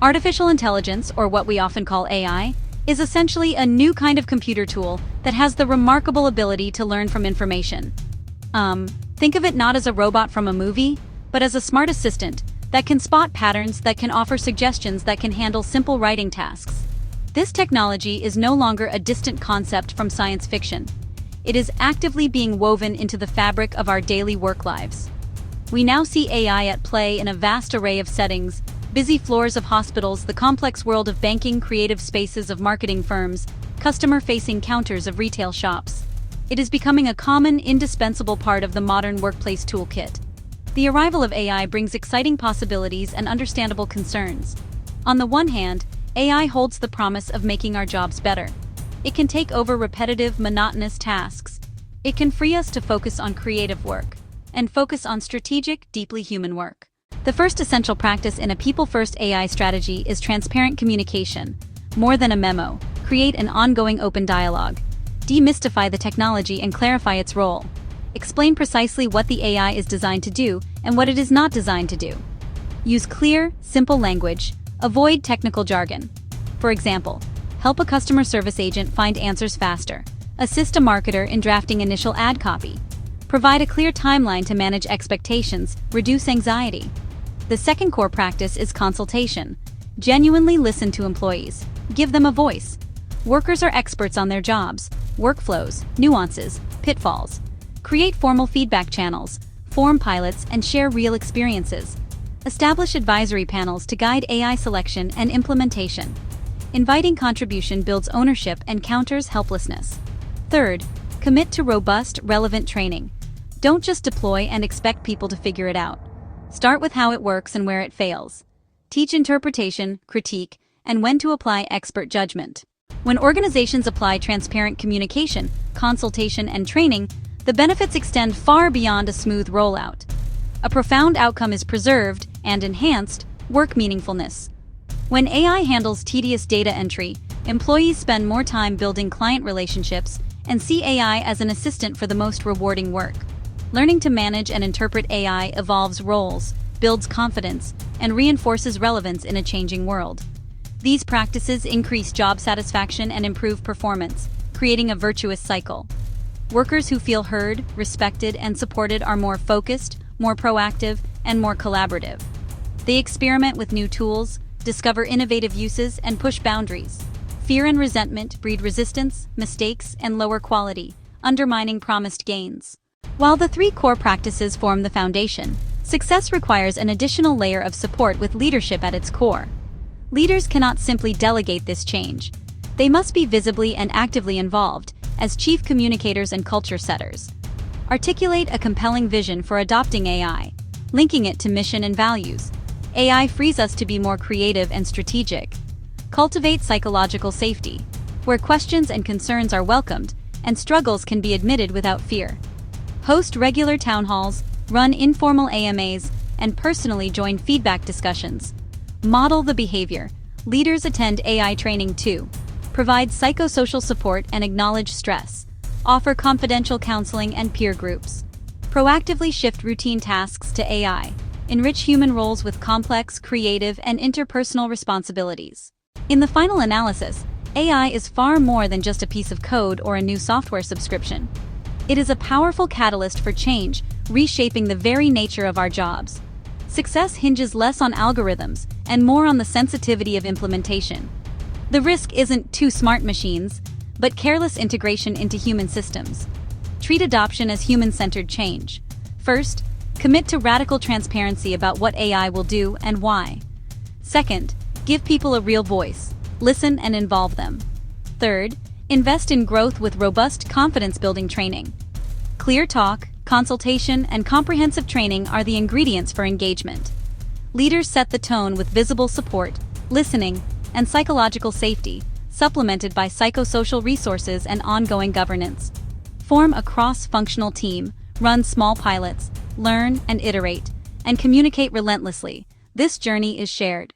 Artificial intelligence, or what we often call AI, is essentially a new kind of computer tool that has the remarkable ability to learn from information. Think of it not as a robot from a movie, but as a smart assistant that can spot patterns, that can offer suggestions, that can handle simple writing tasks. This technology is no longer a distant concept from science fiction. It is actively being woven into the fabric of our daily work lives. We now see AI at play in a vast array of settings: busy floors of hospitals, the complex world of banking, creative spaces of marketing firms, customer-facing counters of retail shops. It is becoming a common, indispensable part of the modern workplace toolkit. The arrival of AI brings exciting possibilities and understandable concerns. On the one hand, AI holds the promise of making our jobs better. It can take over repetitive, monotonous tasks. It can free us to focus on creative work and focus on strategic, deeply human work. The first essential practice in a people-first AI strategy is transparent communication. More than a memo, create an ongoing open dialogue. Demystify the technology and clarify its role. Explain precisely what the AI is designed to do and what it is not designed to do. Use clear, simple language. Avoid technical jargon. For example, help a customer service agent find answers faster. Assist a marketer in drafting initial ad copy. Provide a clear timeline to manage expectations, reduce anxiety. The second core practice is consultation. Genuinely listen to employees. Give them a voice. Workers are experts on their jobs, workflows, nuances, pitfalls. Create formal feedback channels, form pilots, and share real experiences. Establish advisory panels to guide AI selection and implementation. Inviting contribution builds ownership and counters helplessness. Third, commit to robust, relevant training. Don't just deploy and expect people to figure it out. Start with how it works and where it fails. Teach interpretation, critique, and when to apply expert judgment. When organizations apply transparent communication, consultation, and training, the benefits extend far beyond a smooth rollout. A profound outcome is preserved and enhanced: work meaningfulness. When AI handles tedious data entry, employees spend more time building client relationships and see AI as an assistant for the most rewarding work. Learning to manage and interpret AI evolves roles, builds confidence, and reinforces relevance in a changing world. These practices increase job satisfaction and improve performance, creating a virtuous cycle. Workers who feel heard, respected, and supported are more focused, more proactive, and more collaborative. They experiment with new tools, discover innovative uses, and push boundaries. Fear and resentment breed resistance, mistakes, and lower quality, undermining promised gains. While the three core practices form the foundation, success requires an additional layer of support with leadership at its core. Leaders cannot simply delegate this change. They must be visibly and actively involved as chief communicators and culture setters. Articulate a compelling vision for adopting AI, linking it to mission and values. AI frees us to be more creative and strategic. Cultivate psychological safety, where questions and concerns are welcomed and struggles can be admitted without fear. Host regular town halls, run informal AMAs, and personally join feedback discussions. Model the behavior. Leaders attend AI training too. Provide psychosocial support and acknowledge stress. Offer confidential counseling and peer groups. Proactively shift routine tasks to AI. Enrich human roles with complex, creative, and interpersonal responsibilities. In the final analysis, AI is far more than just a piece of code or a new software subscription. It is a powerful catalyst for change, reshaping the very nature of our jobs. Success hinges less on algorithms and more on the sensitivity of implementation. The risk isn't too smart machines, but careless integration into human systems. Treat adoption as human-centered change. First, commit to radical transparency about what AI will do and why. Second, give people a real voice. Listen and involve them. Third, invest in growth with robust confidence-building training. Clear talk, consultation, and comprehensive training are the ingredients for engagement. Leaders set the tone with visible support, listening, and psychological safety, supplemented by psychosocial resources and ongoing governance. Form a cross-functional team, run small pilots, learn and iterate, and communicate relentlessly. This journey is shared.